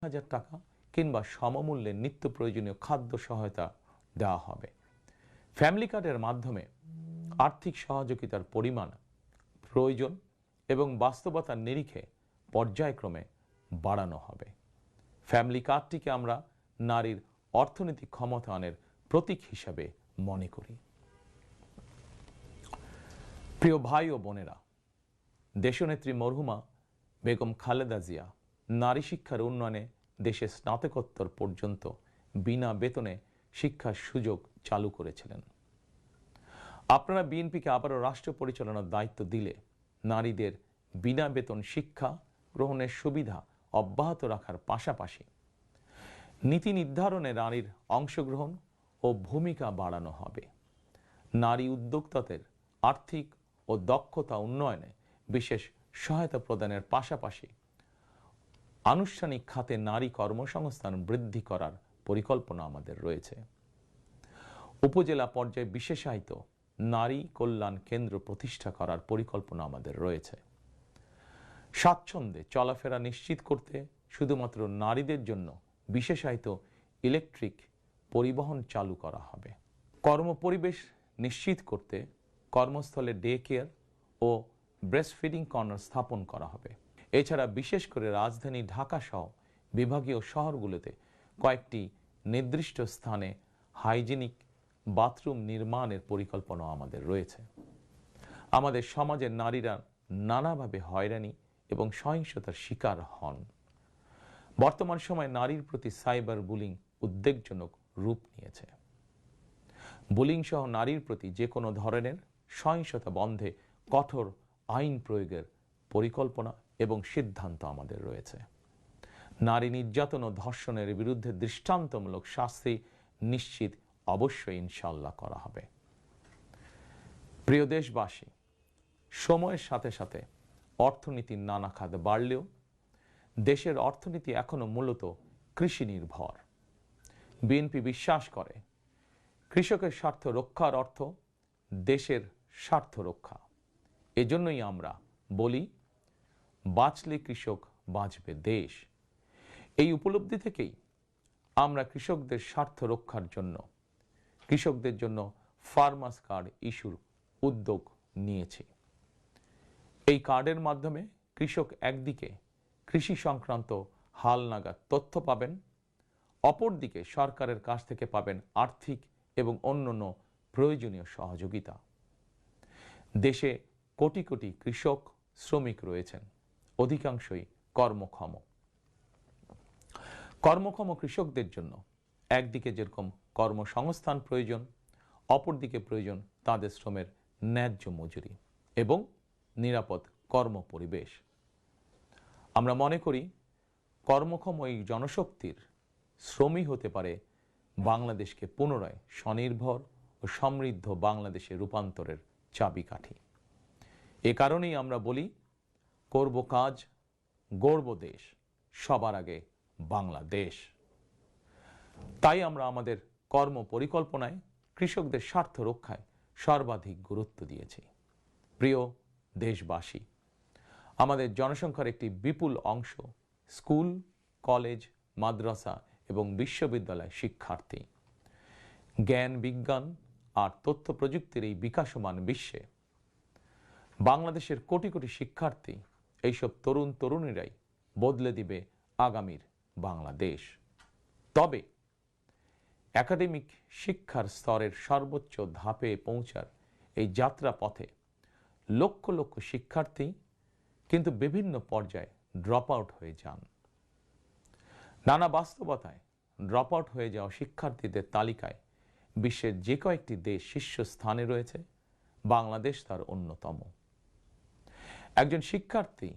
হাজার টাকা কিংবা সমমূল্যে নিত্য প্রয়োজনীয় খাদ্য সহায়তা দেওয়া হবে। ফ্যামিলি কার্ডের মাধ্যমে আর্থিক সহযোগিতার পরিমাণ, প্রয়োজন এবং বাস্তবতার নিরিখে পর্যায়ক্রমে বাড়ানো হবে। ফ্যামিলি কার্ডটিকে আমরা নারীর অর্থনৈতিক ক্ষমতায়নের প্রতীক হিসাবে মনে করি। প্রিয় ভাই ও বোনেরা, দেশনেত্রী মরহুমা বেগম খালেদা জিয়া নারী শিক্ষার উন্নয়নে দেশে স্নাতকোত্তর পর্যন্ত বিনা বেতনে শিক্ষার সুযোগ চালু করেছিলেন। আপনারা বিএনপিকে আবারও রাষ্ট্র পরিচালনার দায়িত্ব দিলে নারীদের বিনা বেতন শিক্ষা গ্রহণের সুবিধা অব্যাহত রাখার পাশাপাশি নীতি নির্ধারণে নারীর অংশগ্রহণ ও ভূমিকা বাড়ানো হবে। নারী উদ্যোক্তাদের আর্থিক ও দক্ষতা উন্নয়নে বিশেষ সহায়তা প্রদানের পাশাপাশি আনুষ্ঠানিক খাতে নারী কর্মসংস্থান বৃদ্ধি করার পরিকল্পনা আমাদের রয়েছে। উপজেলা পর্যায়ে বিশেষায়িত নারী কল্যাণ কেন্দ্র প্রতিষ্ঠা করার পরিকল্পনা আমাদের রয়েছে। স্বাচ্ছন্দ্যে চলাফেরা নিশ্চিত করতে শুধুমাত্র নারীদের জন্য বিশেষায়িত ইলেকট্রিক পরিবহন চালু করা হবে। কর্মপরিবেশ নিশ্চিত করতে কর্মস্থলে ডে কেয়ার ও ব্রেস্টফিডিং কর্নার স্থাপন করা হবে। এছাড়া বিশেষ করে রাজধানী ঢাকা সহ বিভাগীয় শহরগুলোতে কয়েকটি নির্দিষ্ট স্থানে হাইজিনিক বাথরুম নির্মাণের পরিকল্পনা আমাদের রয়েছে। আমাদের সমাজের নারীরা নানাভাবে হয়রানি এবং সহিংসতার শিকার হন। বর্তমান সময়ে নারীর প্রতি সাইবার বুলিং উদ্বেগজনক রূপ নিয়েছে। বুলিং সহ নারীর প্রতি যে কোনো ধরনের সহিংসতা বন্ধে কঠোর আইন প্রয়োগের পরিকল্পনা এবং সিদ্ধান্ত আমাদের রয়েছে। নারী নির্যাতন ও ধর্ষণের বিরুদ্ধে দৃষ্টান্তমূলক শাস্তি নিশ্চিত অবশ্যই ইনশাআল্লাহ করা হবে। প্রিয় দেশবাসী, সময়ের সাথে সাথে অর্থনীতির নানা খাত বাড়লেও দেশের অর্থনীতি এখনো মূলত কৃষি নির্ভর। বিএনপি বিশ্বাস করে কৃষকের স্বার্থ রক্ষার অর্থ দেশের স্বার্থ রক্ষা। এজন্যই আমরা বলি, বাঁচলে কৃষক বাঁচবে দেশ। এই উপলব্ধি থেকেই আমরা কৃষকদের স্বার্থ রক্ষার জন্য কৃষকদের জন্য ফার্মার্স কার্ড ইস্যুর উদ্যোগ নিয়েছি। এই কার্ডের মাধ্যমে কৃষক একদিকে কৃষি সংক্রান্ত হালনাগাদ তথ্য পাবেন, অপরদিকে সরকারের কাছ থেকে পাবেন আর্থিক এবং অন্যান্য প্রয়োজনীয় সহযোগিতা। দেশে কোটি কোটি কৃষক শ্রমিক রয়েছেন, অধিকাংশই কর্মক্ষম। কর্মক্ষম কৃষকদের জন্য একদিকে যেরকম কর্মসংস্থান প্রয়োজন, অপরদিকে প্রয়োজন তাদের শ্রমের ন্যায্য মজুরি এবং নিরাপদ কর্মপরিবেশ। আমরা মনে করি কর্মক্ষম এই জনশক্তির শ্রমই হতে পারে বাংলাদেশকে পুনরায় স্বনির্ভর ও সমৃদ্ধ বাংলাদেশে রূপান্তরের চাবিকাঠি। এ কারণেই আমরা বলি, করব কাজ, গড়ব দেশ, সবার আগে বাংলাদেশ। তাই আমরা আমাদের কর্ম পরিকল্পনায় কৃষকদের স্বার্থ রক্ষায় সর্বাধিক গুরুত্ব দিয়েছি। প্রিয় দেশবাসী, আমাদের জনসংখ্যার একটি বিপুল অংশ স্কুল, কলেজ, মাদ্রাসা এবং বিশ্ববিদ্যালয় শিক্ষার্থী। জ্ঞান, বিজ্ঞান আর তথ্য প্রযুক্তির এই বিকাশমান বিশ্বে বাংলাদেশের কোটি কোটি শিক্ষার্থী, এইসব তরুণ তরুণীরাই বদলে দিবে আগামীর বাংলাদেশ। তবে একাডেমিক শিক্ষার স্তরের সর্বোচ্চ ধাপে পৌঁছার এই যাত্রা পথে লক্ষ লক্ষ শিক্ষার্থী কিন্তু বিভিন্ন পর্যায়ে ড্রপ আউট হয়ে যান। নানা বাস্তবতায় ড্রপ আউট হয়ে যাওয়া শিক্ষার্থীদের তালিকায় বিশ্বের যে কয়েকটি দেশ শীর্ষস্থানে রয়েছে, বাংলাদেশ তার অন্যতম। একজন শিক্ষার্থী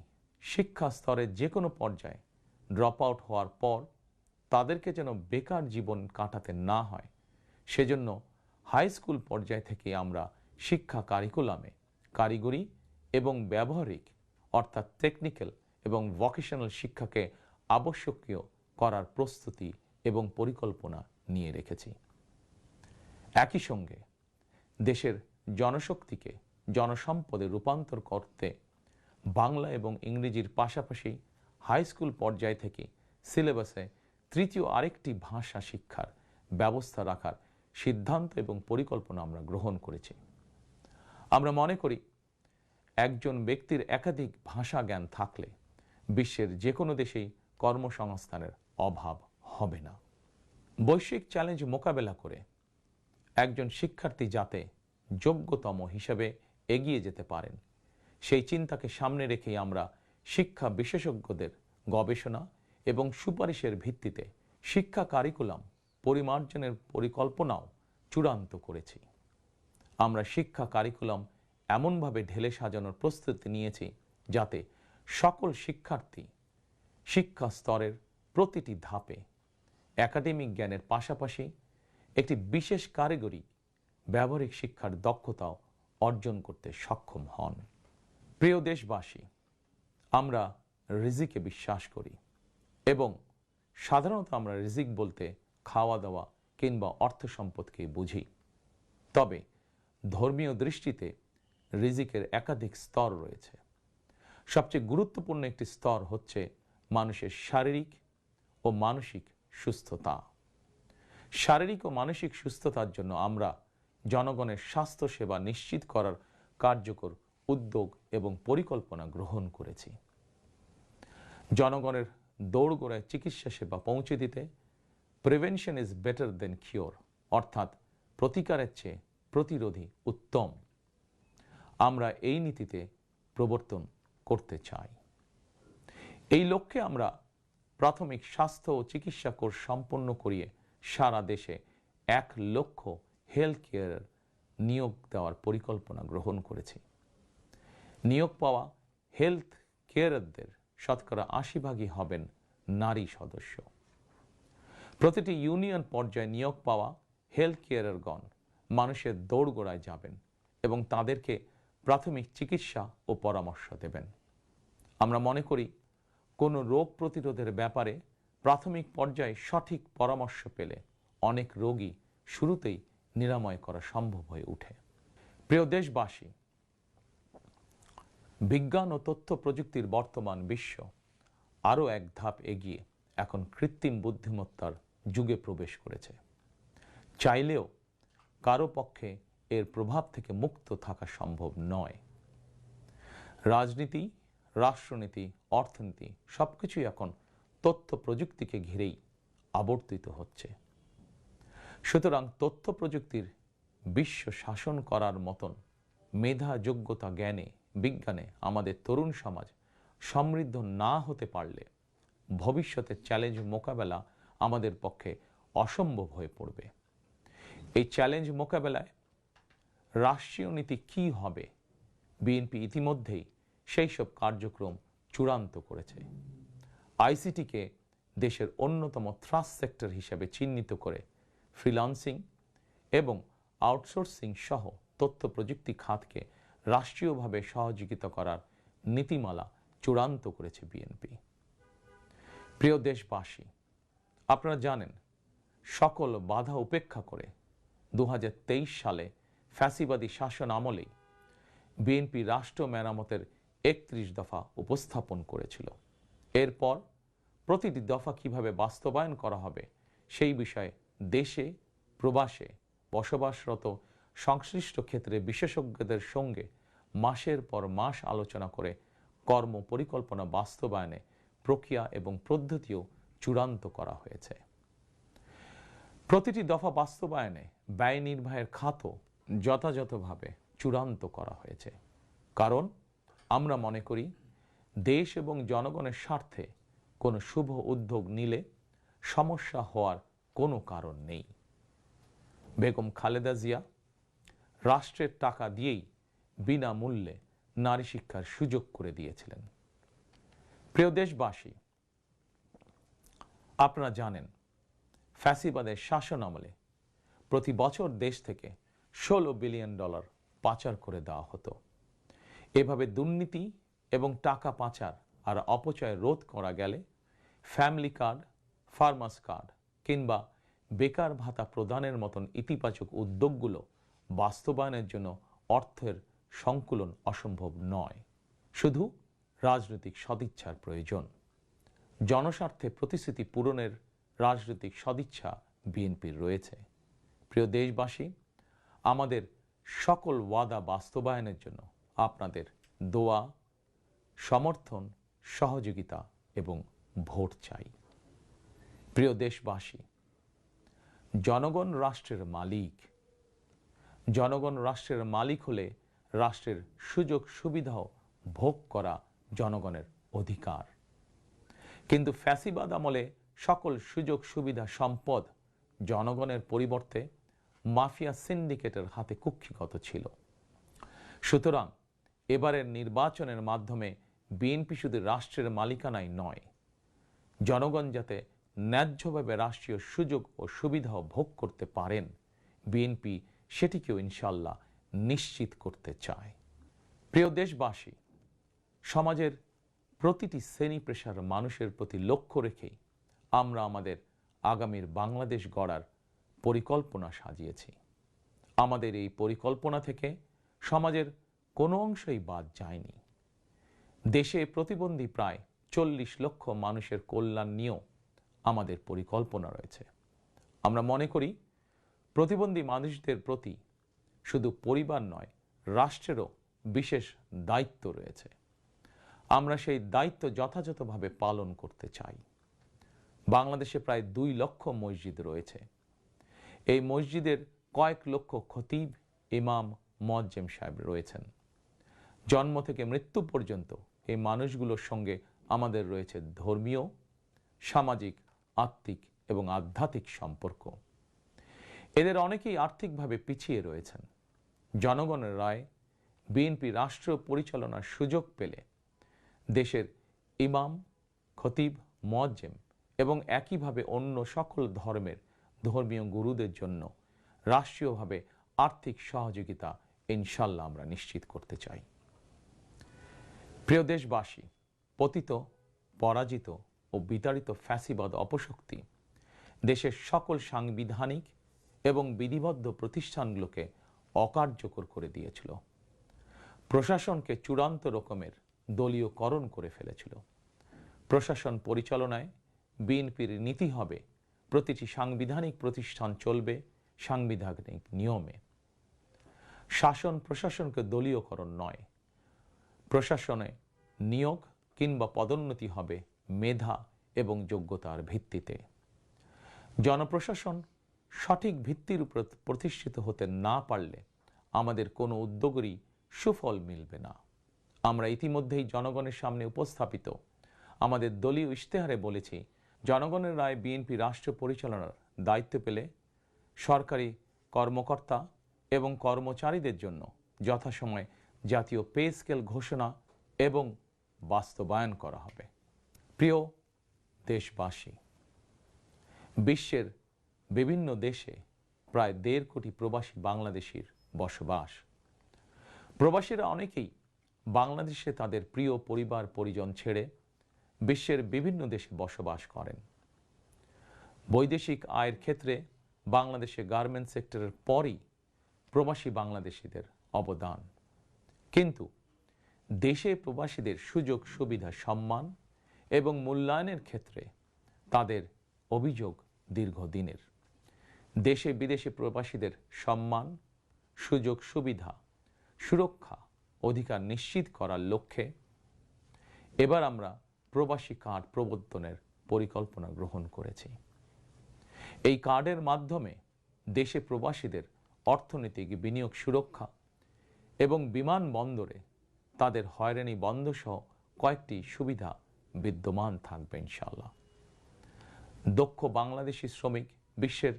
শিক্ষা স্তরের যে কোনো পর্যায়ে ড্রপ আউট হওয়ার পর তাদেরকে যেন বেকার জীবন কাটাতে না হয়, সেজন্য হাই স্কুল পর্যায় থেকে আমরা শিক্ষা কারিকুলামে কারিগরি এবং ব্যবহারিক অর্থাৎ টেকনিক্যাল এবং ভোকেশনাল শিক্ষাকে আবশ্যকীয় করার প্রস্তুতি এবং পরিকল্পনা নিয়ে রেখেছি। একই সঙ্গে দেশের জনশক্তিকে জনসম্পদে রূপান্তর করতে বাংলা এবং ইংরেজির পাশাপাশি হাই স্কুল পর্যায় থেকে সিলেবাসে তৃতীয় আরেকটি ভাষা শিক্ষার ব্যবস্থা রাখার সিদ্ধান্ত এবং পরিকল্পনা আমরা গ্রহণ করেছি। আমরা মনে করি একজন ব্যক্তির একাধিক ভাষা জ্ঞান থাকলে বিশ্বের যে কোনো দেশেই কর্মসংস্থানের অভাব হবে না। বৈশ্বিক চ্যালেঞ্জ মোকাবেলা করে একজন শিক্ষার্থী যাতে যোগ্যতম হিসেবে এগিয়ে যেতে পারেন, সেই চিন্তাকে সামনে রেখেই আমরা শিক্ষা বিশেষজ্ঞদের গবেষণা এবং সুপারিশের ভিত্তিতে শিক্ষা কারিকুলাম পরিমার্জনের পরিকল্পনাও চূড়ান্ত করেছি। আমরা শিক্ষা কারিকুলাম এমনভাবে ঢেলে সাজানোর প্রস্তুতি নিয়েছি যাতে সকল শিক্ষার্থী শিক্ষা স্তরের প্রতিটি ধাপে একাডেমিক জ্ঞানের পাশাপাশি একটি বিশেষ কারিগরি ব্যবহারিক শিক্ষার দক্ষতাও অর্জন করতে সক্ষম হন। প্রিয় দেশবাসী, আমরা রিজিকে বিশ্বাস করি এবং সাধারণত আমরা রিজিক বলতে খাওয়া দাওয়া কিংবা অর্থ সম্পদকে বুঝি। তবে ধর্মীয় দৃষ্টিতে রিজিকের একাধিক স্তর রয়েছে। সবচেয়ে গুরুত্বপূর্ণ একটি স্তর হচ্ছে মানুষের শারীরিক ও মানসিক সুস্থতা। শারীরিক ও মানসিক সুস্থতার জন্য আমরা জনগণের স্বাস্থ্য সেবা নিশ্চিত করার কার্যকর উদ্যোগ এবং পরিকল্পনা গ্রহণ করেছি। জনগণের দৌড়গোড়ায় চিকিৎসা সেবা পৌঁছে দিতে prevention is better then cure, অর্থাৎ প্রতিকারের চেয়ে প্রতিরোধী উত্তম, আমরা এই নীতিতে প্রবর্তন করতে চাই। এই লক্ষ্যে আমরা প্রাথমিক স্বাস্থ্য ও চিকিৎসা কোর্স সম্পন্ন করিয়ে সারা দেশে 1 লক্ষ হেলথ কেয়ার নিয়োগ দেওয়ার পরিকল্পনা গ্রহণ করেছি। নিয়োগ পাওয়া হেলথ কেয়ারদের শতকরা 80% হবেন নারী সদস্য। প্রতিটি ইউনিয়ন পর্যায়ে নিয়োগ পাওয়া হেলথ কেয়ারগণ মানুষের দৌড়গোড়ায় যাবেন এবং তাদেরকে প্রাথমিক চিকিৎসা ও পরামর্শ দেবেন। আমরা মনে করি কোনো রোগ প্রতিরোধের ব্যাপারে প্রাথমিক পর্যায়ে সঠিক পরামর্শ পেলে অনেক রোগী শুরুতেই নিরাময় করা সম্ভব হয়ে ওঠে। প্রিয় দেশবাসী, বিজ্ঞান ও তথ্য প্রযুক্তির বর্তমান বিশ্ব আরও এক ধাপ এগিয়ে এখন কৃত্রিম বুদ্ধিমত্তার যুগে প্রবেশ করেছে। চাইলেও কারো পক্ষে এর প্রভাব থেকে মুক্ত থাকা সম্ভব নয়। রাজনীতি, রাষ্ট্রনীতি, অর্থনীতি সবকিছুই এখন তথ্য প্রযুক্তিকে ঘিরেই আবর্তিত হচ্ছে। সুতরাং তথ্য প্রযুক্তির বিশ্ব শাসন করার মতন মেধা, যোগ্যতা, জ্ঞানে, বিজ্ঞানে আমাদের তরুণ সমাজ সমৃদ্ধ না হতে পারলে ভবিষ্যতের চ্যালেঞ্জ মোকাবেলা আমাদের পক্ষে অসম্ভব হয়ে পড়বে। এই চ্যালেঞ্জ মোকাবেলায় রাষ্ট্রীয় নীতি কী হবে, বিএনপি ইতিমধ্যেই সেই সব কার্যক্রম চূড়ান্ত করেছে। আইসিটিকে দেশের অন্যতম থ্রাস্ট সেক্টর হিসেবে চিহ্নিত করে ফ্রিল্যান্সিং এবং আউটসোর্সিং সহ তথ্য প্রযুক্তি খাতকে রাষ্ট্রীয়ভাবে সহযোগিতা করার নীতিমালা চূড়ান্ত করেছে বিএনপি। প্রিয় দেশবাসী, আপনারা জানেন সকল বাধা উপেক্ষা করে 2023 সালে ফ্যাসিবাদী শাসন আমলেই বিএনপি রাষ্ট্র মেরামতের 31 দফা উপস্থাপন করেছিল। এরপর প্রতিটি দফা কিভাবে বাস্তবায়ন করা হবে সেই বিষয়ে দেশে প্রবাসে বসবাসরত সংশ্লিষ্ট ক্ষেত্রে বিশেষজ্ঞদের সঙ্গে মাসের পর মাস আলোচনা করে কর্ম পরিকল্পনা বাস্তবায়নে প্রক্রিয়া এবং পদ্ধতিও চূড়ান্ত করা হয়েছে। প্রতিটি দফা বাস্তবায়নে ব্যয় নির্বাহের খাতও যথাযথভাবে চূড়ান্ত করা হয়েছে। কারণ আমরা মনে করি দেশ এবং জনগণের স্বার্থে কোনো শুভ উদ্যোগ নিলে সমস্যা হওয়ার কোনো কারণ নেই। বেগম খালেদা জিয়া রাষ্ট্রের টাকা দিয়েই বিনামূল্যে নারী শিক্ষার সুযোগ করে দিয়েছিলেন। প্রিয় দেশবাসী, আপনারা জানেন ফ্যাসিবাদের শাসন আমলে প্রতি বছর দেশ থেকে $16 বিলিয়ন পাচার করে দেওয়া হতো। এভাবে দুর্নীতি এবং টাকা পাচার আর অপচয় রোধ করা গেলে ফ্যামিলি কার্ড, ফার্মার্স কার্ড কিংবা বেকার ভাতা প্রদানের মতন ইতিবাচক উদ্যোগগুলো বাস্তবায়নের জন্য অর্থের সংকুলন অসম্ভব নয়, শুধু রাজনৈতিক সদিচ্ছার প্রয়োজন। জনস্বার্থে প্রতিশ্রুতি পূরণের রাজনৈতিক সদিচ্ছা বিএনপির রয়েছে। প্রিয় দেশবাসী, আমাদের সকল ওয়াদা বাস্তবায়নের জন্য আপনাদের দোয়া, সমর্থন, সহযোগিতা এবং ভোট চাই। প্রিয় দেশবাসী, জনগণ রাষ্ট্রের মালিক। জনগণ রাষ্ট্রের মালিক হলে রাষ্ট্রের সুযোগ সুবিধাও ভোগ করা জনগণের অধিকার। কিন্তু ফ্যাসিবাদ আমলে সকল সুযোগ সুবিধা সম্পদ জনগণের পরিবর্তে মাফিয়া সিন্ডিকেটের হাতে কুক্ষিগত ছিল। সুতরাং এবারের নির্বাচনের মাধ্যমে বিএনপি শুধু রাষ্ট্রের মালিকানাই নয়, জনগণ যাতে ন্যায্যভাবে রাষ্ট্রীয় সুযোগ ও সুবিধাও ভোগ করতে পারেন, বিএনপি সেটিকেও ইনশাল্লাহ নিশ্চিত করতে চায়। প্রিয় দেশবাসী, সমাজের প্রতিটি শ্রেণী পেশার মানুষের প্রতি লক্ষ্য রেখেই আমরা আমাদের আগামীর বাংলাদেশ গড়ার পরিকল্পনা সাজিয়েছি। আমাদের এই পরিকল্পনা থেকে সমাজের কোনো অংশই বাদ যায়নি। দেশে প্রতিবন্ধী প্রায় 40 লক্ষ মানুষের কল্যাণ নিয়েও আমাদের পরিকল্পনা রয়েছে। আমরা মনে করি প্রতিবন্ধী মানুষদের প্রতি শুধু পরিবার নয়, রাষ্ট্রেরও বিশেষ দায়িত্ব রয়েছে। আমরা সেই দায়িত্ব যথাযথভাবে পালন করতে চাই। বাংলাদেশে প্রায় 2 লক্ষ মসজিদ রয়েছে। এই মসজিদের কয়েক লক্ষ খতিব, ইমাম, মুয়াজ্জিম সাহেব রয়েছেন। জন্ম থেকে মৃত্যু পর্যন্ত এই মানুষগুলোর সঙ্গে আমাদের রয়েছে ধর্মীয়, সামাজিক, আত্মিক এবং আধ্যাত্মিক সম্পর্ক। এদের অনেকেই আর্থিকভাবে পিছিয়ে রয়েছেন। জনগণের রায় বিএনপি রাষ্ট্র পরিচালনার সুযোগ পেলে দেশের ইমাম, খতিব, মুয়াজ্জিম এবং একইভাবে অন্য সকল ধর্মের ধর্মীয় গুরুদের জন্য রাষ্ট্রীয়ভাবে আর্থিক সহযোগিতা ইনশাল্লাহ আমরা নিশ্চিত করতে চাই। প্রিয় দেশবাসী, পতিত, পরাজিত ও বিতাড়িত ফ্যাসিবাদ অপশক্তি দেশের সকল সাংবিধানিক এবং বিধিবদ্ধ প্রতিষ্ঠানগুলোকে অকার্যকর করে দিয়েছিল। প্রশাসনকে চূড়ান্ত রকমের দলীয়করণ করে ফেলেছিল। প্রশাসন পরিচালনায় বিএনপির নীতি হবে প্রতিটি সাংবিধানিক প্রতিষ্ঠান চলবে সাংবিধানিক নিয়মে। শাসন প্রশাসনকে দলীয়করণ নয়। প্রশাসনে নিয়োগ কিংবা পদোন্নতি হবে মেধা এবং যোগ্যতার ভিত্তিতে। জনপ্রশাসন সঠিক ভিত্তির উপর প্রতিষ্ঠিত হতে না পারলে আমাদের কোনো উদ্যোগেরই সুফল মিলবে না। আমরা ইতিমধ্যেই জনগণের সামনে উপস্থাপিত আমাদের দলীয় ইশতেহারে বলেছি, জনগণের রায় বিএনপি রাষ্ট্র পরিচালনার দায়িত্ব পেলে সরকারি কর্মকর্তা এবং কর্মচারীদের জন্য যথাসময়ে জাতীয় পে স্কেল ঘোষণা এবং বাস্তবায়ন করা হবে। প্রিয় দেশবাসী, বিশ্বের বিভিন্ন দেশে প্রায় 1.5 কোটি প্রবাসী বাংলাদেশির বসবাস। প্রবাসীরা অনেকেই বাংলাদেশে তাদের প্রিয় পরিবার পরিজন ছেড়ে বিশ্বের বিভিন্ন দেশে বসবাস করেন। বৈদেশিক আয়ের ক্ষেত্রে বাংলাদেশে গার্মেন্টস সেক্টরের পরই প্রবাসী বাংলাদেশিদের অবদান। কিন্তু দেশে প্রবাসীদের সুযোগ সুবিধা, সম্মান এবং মূল্যায়নের ক্ষেত্রে তাদের অভিযোগ দীর্ঘদিনের। দেশে বিদেশে প্রবাসীদের সম্মান, সুযোগ সুবিধা, সুরক্ষা, অধিকার নিশ্চিত করার লক্ষ্যে এবার আমরা প্রবাসী কার্ড প্রবর্তনের পরিকল্পনা গ্রহণ করেছি। এই কার্ডের মাধ্যমে দেশে প্রবাসীদের অর্থনৈতিক বিনিয়োগ সুরক্ষা এবং বিমানবন্দরে তাদের হয়রানি বন্ধ সহ কয়েকটি সুবিধা বিদ্যমান থাকবে ইনশাআল্লাহ। দক্ষ বাংলাদেশি শ্রমিক বিশ্বের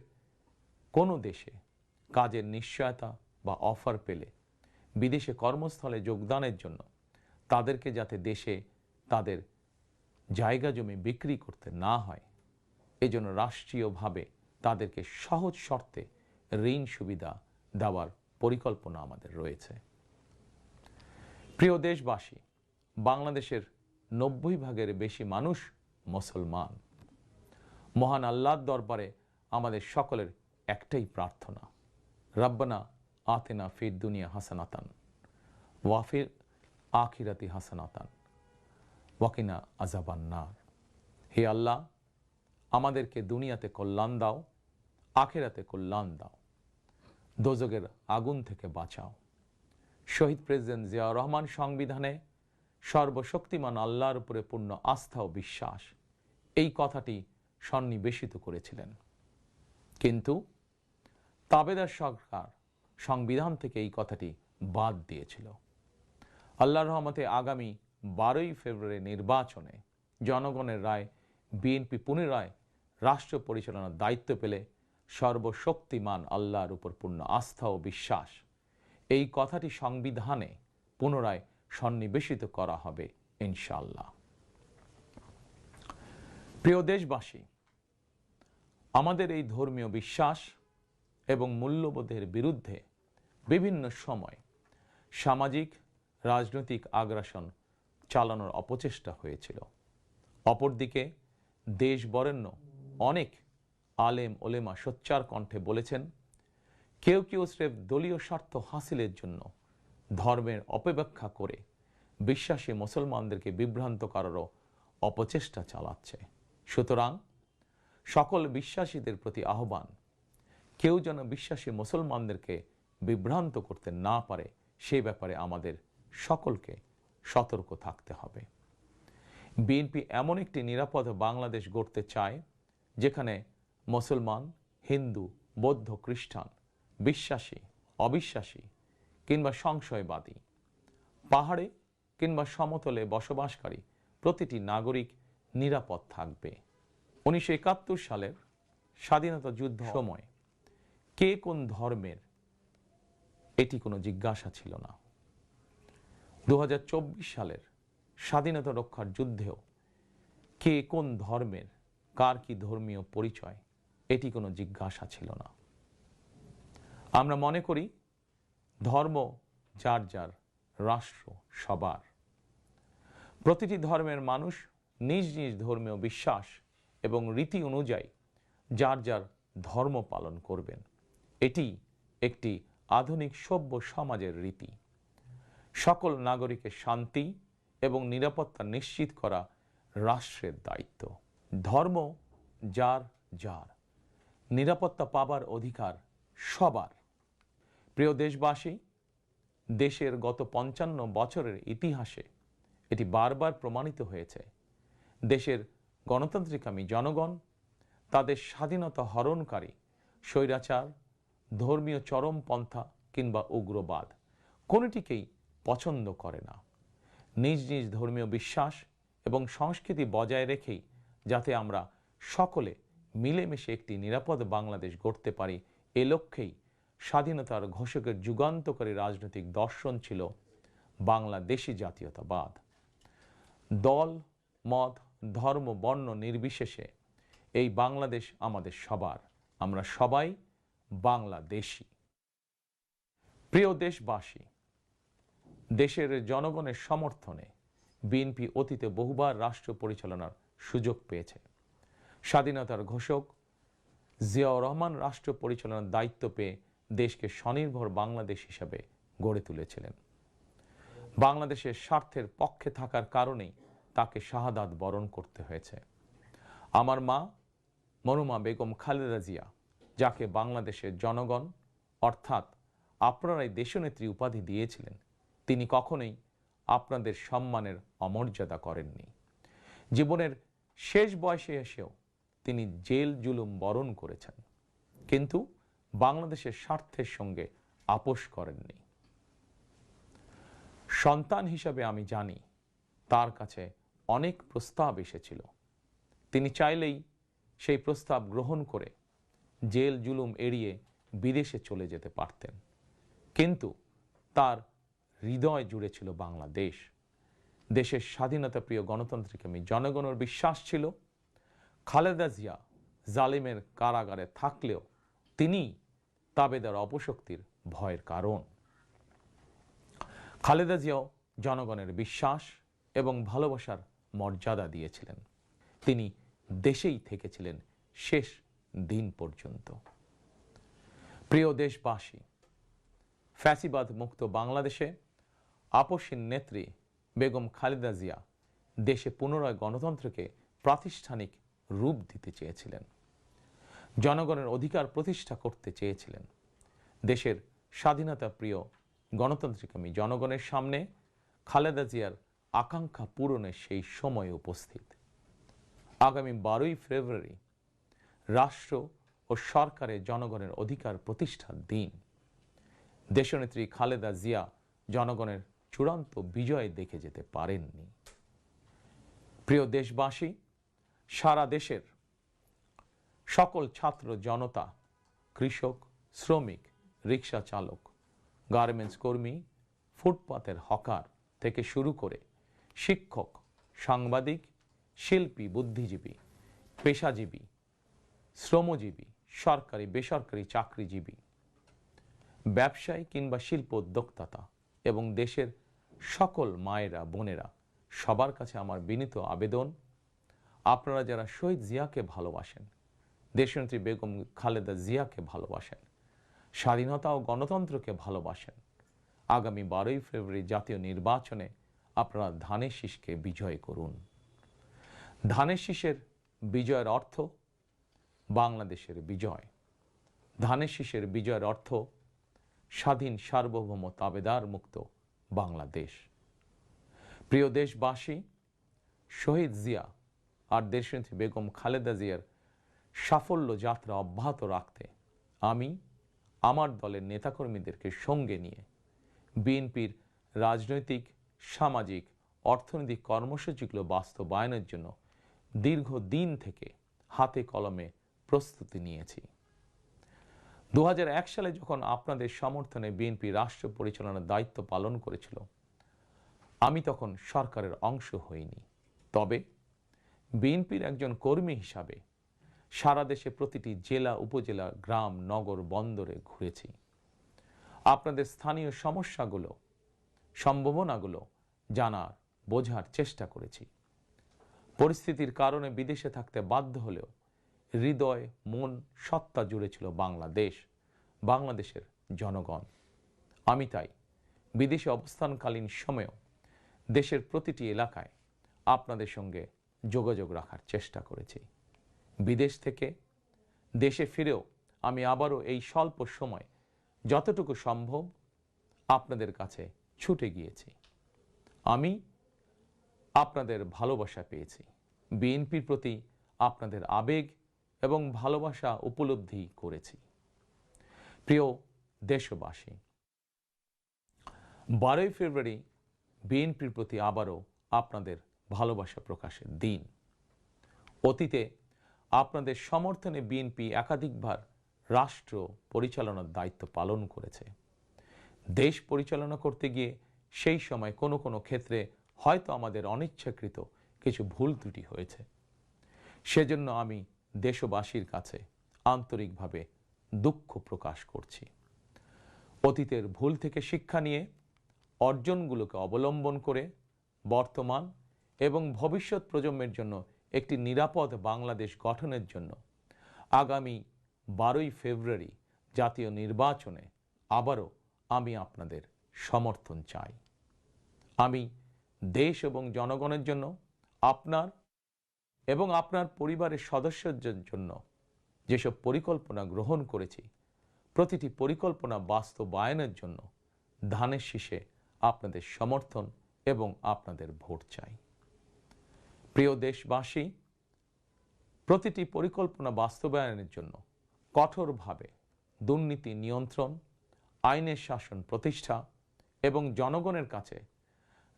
কোনো দেশে কাজের নিশ্চয়তা বা অফার পেলে বিদেশে কর্মস্থলে যোগদানের জন্য তাদেরকে যাতে দেশে তাদের জায়গা জমি বিক্রি করতে না হয়, এজন্য রাষ্ট্রীয়ভাবে তাদেরকে সহজ শর্তে ঋণ সুবিধা দেওয়ার পরিকল্পনা আমাদের রয়েছে। প্রিয় দেশবাসী, বাংলাদেশের 90% বেশি মানুষ মুসলমান। মহান আল্লাহর দরবারে আমাদের সকলের একটাই প্রার্থনা, রব্বানা আতিনা ফিদ দুনিয়া হাসানাতান ওয়া ফিল আখিরাতি হাসানাতান ওয়া কিনা আযাবান নার। হে আল্লাহ, আমাদেরকে দুনিয়াতে কল্যাণ দাও, আখেরাতে কল্যাণ দাও, দোজখের আগুন থেকে বাঁচাও। শহীদ প্রেসিডেন্ট জিয়াউর রহমান সংবিধানে সর্বশক্তিমান আল্লাহর উপরে পূর্ণ আস্থা ও বিশ্বাস, এই কথাটি সন্নিবেশিত করেছিলেন। কিন্তু তাবেদার সরকার সংবিধান থেকে এই কথাটি বাদ দিয়েছিল। আল্লাহর রহমতে আগামী 12ই ফেব্রুয়ারি নির্বাচনে জনগণের রায় বিএনপি পুনরায় রাষ্ট্র পরিচালনার দায়িত্ব পেলে সর্বশক্তিমান আল্লাহর উপর পূর্ণ আস্থা ও বিশ্বাস, এই কথাটি সংবিধানে পুনরায় সন্নিবেশিত করা হবে ইনশাআল্লাহ। প্রিয় দেশবাসী, আমাদের এই ধর্মীয় বিশ্বাস এবং মূল্যবোধের বিরুদ্ধে বিভিন্ন সময় সামাজিক রাজনৈতিক আগ্রাসন চালানোর অপচেষ্টা হয়েছিল। অপরদিকে দেশ বরেণ্য অনেক আলেম ওলেমা সোচ্চার কণ্ঠে বলেছেন, কেউ কেউ স্রেফ দলীয় স্বার্থ হাসিলের জন্য ধর্মের অপব্যাখ্যা করে বিশ্বাসী মুসলমানদেরকে বিভ্রান্ত করারও অপচেষ্টা চালাচ্ছে। সুতরাং সকল বিশ্বাসীদের প্রতি আহ্বান, কেউ যেন বিশ্বাসী মুসলমানদেরকে বিভ্রান্ত করতে না পারে, সেই ব্যাপারে আমাদের সকলকে সতর্ক থাকতে হবে। বিএনপি এমন একটি নিরাপদ বাংলাদেশ গড়তে চায় যেখানে মুসলমান, হিন্দু, বৌদ্ধ, খ্রিস্টান, বিশ্বাসী, অবিশ্বাসী কিংবা সংশয়বাদী, পাহাড়ে কিংবা সমতলে বসবাসকারী প্রতিটি নাগরিক নিরাপদ থাকবে। 1971 সালের স্বাধীনতা যুদ্ধ সময় কে কোন ধর্মের এটি কোনো জিজ্ঞাসা ছিল না। 2024 সালের স্বাধীনতা রক্ষার যুদ্ধেও কে কোন ধর্মের, কার কি ধর্মীয় পরিচয়, এটি কোনো জিজ্ঞাসা ছিল না। আমরা মনে করি ধর্ম যার যার, রাষ্ট্র সবার। প্রতিটি ধর্মের মানুষ নিজ নিজ ধর্মীয় বিশ্বাস এবং রীতি অনুযায়ী যার যার ধর্ম পালন করবেন। এটি একটি আধুনিক সভ্য সমাজের রীতি। সকল নাগরিকের শান্তি এবং নিরাপত্তা নিশ্চিত করা রাষ্ট্রের দায়িত্ব। ধর্ম যার যার, নিরাপত্তা পাবার অধিকার সবার। প্রিয় দেশবাসী, দেশের গত 55 বছরের ইতিহাসে এটি বারবার প্রমাণিত হয়েছে, দেশের গণতান্ত্রিকামী জনগণ তাদের স্বাধীনতা হরণকারী স্বৈরাচার, ধর্মীয় চরমপন্থা কিংবা উগ্রবাদ কোনোটিকেই পছন্দ করে না। নিজ নিজ ধর্মীয় বিশ্বাস এবং সংস্কৃতি বজায় রেখেই যাতে আমরা সকলে মিলেমিশে একটি নিরাপদ বাংলাদেশ গড়তে পারি, এ লক্ষ্যেই স্বাধীনতার ঘোষকের যুগান্তকারী রাজনৈতিক দর্শন ছিল বাংলাদেশি জাতীয়তাবাদ। দল, মত, ধর্ম, বর্ণ নির্বিশেষে এই বাংলাদেশ আমাদের সবার। আমরা সবাই বাংলাদেশী। প্রিয় দেশবাসী, দেশের জনগণের সমর্থনে বিএনপি অতীতে বহুবার রাষ্ট্র পরিচালনার সুযোগ পেয়েছে। স্বাধীনতার ঘোষক জিয়াউর রহমান রাষ্ট্র পরিচালনার দায়িত্ব পেয়ে দেশকে স্বনির্ভর বাংলাদেশ হিসাবে গড়ে তুলেছিলেন। বাংলাদেশের স্বার্থের পক্ষে থাকার কারণেই তাকে শাহাদাত বরণ করতে হয়েছে। আমার মা মরহুমা বেগম খালেদা জিয়া, যাকে বাংলাদেশের জনগণ অর্থাৎ আপনারাই দেশনেত্রী উপাধি দিয়েছিলেন, তিনি কখনোই আপনাদের সম্মানের অমর্যাদা করেননি। জীবনের শেষ বয়সে এসেও তিনি জেল জুলুম বরণ করেছেন, কিন্তু বাংলাদেশের স্বার্থের সঙ্গে আপোষ করেননি। সন্তান হিসাবে আমি জানি তার কাছে অনেক প্রস্তাব এসেছিল। তিনি চাইলেই সেই প্রস্তাব গ্রহণ করে জেল জুলুম এড়িয়ে বিদেশে চলে যেতে পারতেন, কিন্তু তার হৃদয় জুড়ে ছিল বাংলাদেশ। দেশের স্বাধীনতা প্রিয় গণতান্ত্রিকামী জনগণের বিশ্বাস ছিল খালেদা জিয়া জালিমের কারাগারে থাকলেও তিনি তাবেদার অপশক্তির ভয়ের কারণ। খালেদা জিয়াও জনগণের বিশ্বাস এবং ভালোবাসার মর্যাদা দিয়েছিলেন। তিনি দেশেই থেকেছিলেন শেষ দিন পর্যন্ত। প্রিয় দেশবাসী, ফ্যাসিবাদ মুক্ত বাংলাদেশে আপসহীন নেত্রী বেগম খালেদা জিয়া দেশে পুনরায় গণতন্ত্রকে প্রাতিষ্ঠানিক রূপ দিতে চেয়েছিলেন, জনগণের অধিকার প্রতিষ্ঠা করতে চেয়েছিলেন। দেশের স্বাধীনতা প্রিয় গণতান্ত্রিকামী জনগণের সামনে খালেদা জিয়ার আকাঙ্ক্ষা পূরণের সেই সময় উপস্থিত। আগামী 12ই ফেব্রুয়ারি রাষ্ট্র ও সরকারের জনগণের অধিকার প্রতিষ্ঠার দিন। দেশনেত্রী খালেদা জিয়া জনগণের চূড়ান্ত বিজয় দেখে যেতে পারেননি। প্রিয় দেশবাসী, সারা দেশের সকল ছাত্র জনতা, কৃষক, শ্রমিক, রিক্সা চালক, গার্মেন্টস কর্মী, ফুটপাতের হকার থেকে শুরু করে শিক্ষক, সাংবাদিক, শিল্পী, বুদ্ধিজীবী, পেশাজীবী, শ্রমজীবী, সরকারি বেসরকারি চাকরিজীবী, ব্যবসায়ী কিংবা শিল্প উদ্যোক্তা এবং দেশের সকল মায়েরা, বোনেরা, সবার কাছে আমার বিনীত আবেদন, আপনারা যারা শহীদ জিয়াকে ভালোবাসেন, দেশনেত্রী বেগম খালেদা জিয়াকে ভালোবাসেন, স্বাধীনতা ও গণতন্ত্রকে ভালোবাসেন, আগামী 12ই ফেব্রুয়ারি জাতীয় নির্বাচনে আপনারা ধানের শীষকে বিজয় করুন। ধানের শীষের বিজয়ের অর্থ বাংলাদেশের বিজয়। ধানের শীষের বিজয়ের অর্থ স্বাধীন, সার্বভৌম, তাবেদার মুক্ত বাংলাদেশ। প্রিয় দেশবাসী, শহীদ জিয়া আর দেশনেত্রী বেগম খালেদা জিয়ার সাফল্য যাত্রা অব্যাহত রাখতে আমি আমার দলের নেতাকর্মীদেরকে সঙ্গে নিয়ে বিএনপির রাজনৈতিক, সামাজিক, অর্থনৈতিক কর্মসূচিগুলো বাস্তবায়নের জন্য দীর্ঘদিন থেকে হাতে কলমে প্রস্তুতি নিয়েছি। 2001 সালে যখন আপনাদের সমর্থনে বিএনপি রাষ্ট্র পরিচালনার দায়িত্ব পালন করেছিল, আমি তখন সরকারের অংশ হইনি। তবে বিএনপির একজন কর্মী হিসাবে সারা দেশে প্রতিটি জেলা, উপজেলা, গ্রাম, নগর, বন্দরে ঘুরেছি। আপনাদের স্থানীয় সমস্যাগুলো, সম্ভাবনাগুলো জানার, বোঝার চেষ্টা করেছি। পরিস্থিতির কারণে বিদেশে থাকতে বাধ্য হলেও হৃদয়, মন, সত্তা জুড়ে ছিল বাংলাদেশ, বাংলাদেশের জনগণ। আমি তাই বিদেশে অবস্থানকালীন সময়েও দেশের প্রতিটি এলাকায় আপনাদের সঙ্গে যোগাযোগ রাখার চেষ্টা করেছি। বিদেশ থেকে দেশে ফিরেও আমি আবারও এই স্বল্প সময় যতটুকু সম্ভব আপনাদের কাছে ছুটে গিয়েছি। আমি আপনাদের ভালোবাসা পেয়েছি, বিএনপির প্রতি আপনাদের আবেগ এবং ভালোবাসা উপলব্ধি করেছি। প্রিয় দেশবাসী, 12ই ফেব্রুয়ারি বিএনপির প্রতি আবারও আপনাদের ভালোবাসা প্রকাশের দিন। অতীতে আপনাদের সমর্থনে বিএনপি একাধিকবার রাষ্ট্র পরিচালনার দায়িত্ব পালন করেছে। দেশ পরিচালনা করতে গিয়ে সেই সময় কোনো কোনো ক্ষেত্রে হয়তো আমাদের অনিচ্ছাকৃত কিছু ভুল ত্রুটি হয়েছে। সেজন্য আমি দেশবাসীর কাছে আন্তরিকভাবে দুঃখ প্রকাশ করছি। অতীতের ভুল থেকে শিক্ষা নিয়ে অর্জনগুলোকে অবলম্বন করে বর্তমান এবং ভবিষ্যৎ প্রজন্মের জন্য একটি নিরাপদ বাংলাদেশ গঠনের জন্য আগামী 12ই ফেব্রুয়ারি জাতীয় নির্বাচনে আবারও আমি আপনাদের সমর্থন চাই। আমি দেশ এবং জনগণের জন্য, আপনার এবং আপনার পরিবারের সদস্যদের জন্য যেসব পরিকল্পনা গ্রহণ করেছি, প্রতিটি পরিকল্পনা বাস্তবায়নের জন্য ধানের শীষে আপনাদের সমর্থন এবং আপনাদের ভোট চাই। প্রিয় দেশবাসী, প্রতিটি পরিকল্পনা বাস্তবায়নের জন্য কঠোরভাবে দুর্নীতি নিয়ন্ত্রণ, আইনের শাসন প্রতিষ্ঠা এবং জনগণের কাছে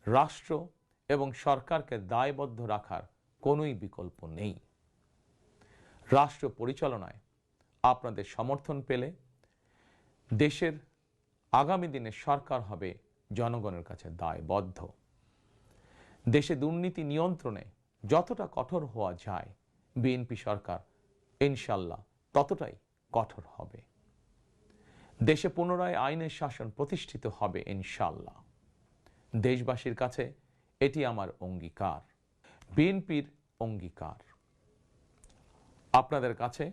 রাষ্ট্র এবং সরকারকে দায়বদ্ধ রাখার কোনোই বিকল্প নেই। রাষ্ট্র পরিচালনায় আপনাদের সমর্থন পেলে দেশের আগামী দিনের সরকার হবে জনগণের কাছে দায়বদ্ধ। দেশে দুর্নীতি নিয়ন্ত্রণে যতটা কঠোর হওয়া যায়, বিএনপি সরকার ইনশাল্লাহ ততটাই কঠোর হবে। দেশে পুনরায় আইনের শাসন প্রতিষ্ঠিত হবে ইনশাল্লাহ। দেশবাসীর কাছে এটি আমার অঙ্গীকার, বিএনপির অঙ্গীকার। আপনাদের কাছে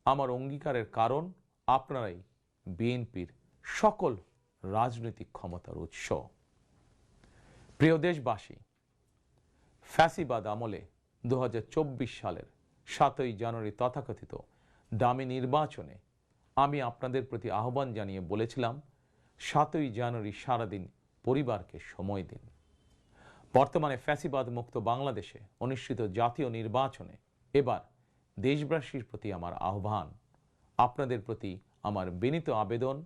আমার অঙ্গীকারের কারণ আপনারাই বিএনপির সকল রাজনৈতিক ক্ষমতার উৎস। প্রিয় দেশবাসী, ফ্যাসিবাদ আমলে 2024 সালের 7ই জানুয়ারি তথাকথিত দামি নির্বাচনে আমি আপনাদের প্রতি আহ্বান জানিয়ে বলেছিলাম 7ই জানুয়ারি সারাদিন পরিবারকে সময় দিন। বর্তমানে ফ্যাসিবাদ মুক্ত বাংলাদেশে অনুষ্ঠিত জাতীয় নির্বাচনে এবার দেশবাসীর প্রতি আমার আহ্বান, আপনাদের প্রতি আমার বিনীত আবেদন,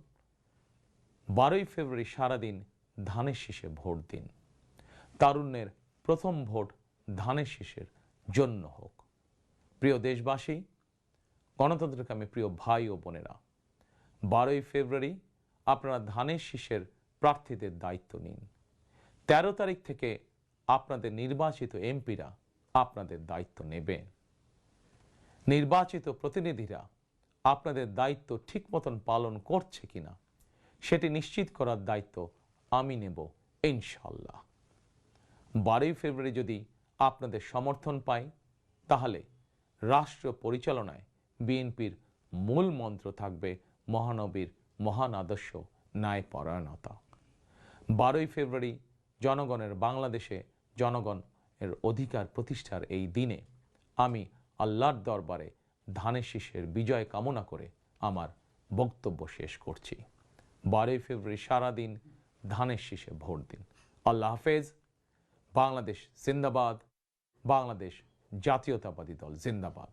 12ই ফেব্রুয়ারি সারাদিন ধানের শীষে ভোট দিন। তারুণ্যের প্রথম ভোট ধানের শীষের জন্য হোক। প্রিয় দেশবাসী, গণতন্ত্রকামী প্রিয় ভাই ও বোনেরা, 12ই ফেব্রুয়ারি আপনারা ধানের শীষের প্রার্থীদের দায়িত্ব নিন। 13 তারিখ থেকে আপনাদের নির্বাচিত এমপিরা আপনাদের দায়িত্ব নেবে। নির্বাচিত প্রতিনিধিরা আপনাদের দায়িত্ব ঠিক মতন পালন করছে কিনা সেটি নিশ্চিত করার দায়িত্ব আমি নেব ইনশাল্লাহ। 12ই ফেব্রুয়ারি যদি আপনাদের সমর্থন পাই, তাহলে রাষ্ট্র পরিচালনায় বিএনপির মূল মন্ত্র থাকবে মহানবীর মহান আদর্শ, ন্যায়পরায়ণতা। 12ই ফেব্রুয়ারি জনগণের বাংলাদেশে জনগণের অধিকার প্রতিষ্ঠার এই দিনে আমি আল্লাহর দরবারে ধানের শীষের বিজয় কামনা করে আমার বক্তব্য শেষ করছি। 12ই ফেব্রুয়ারি সারাদিন ধানের শীষে ভোট দিন। আল্লাহ হাফেজ। বাংলাদেশ জিন্দাবাদ। বাংলাদেশ জাতীয়তাবাদী দল জিন্দাবাদ।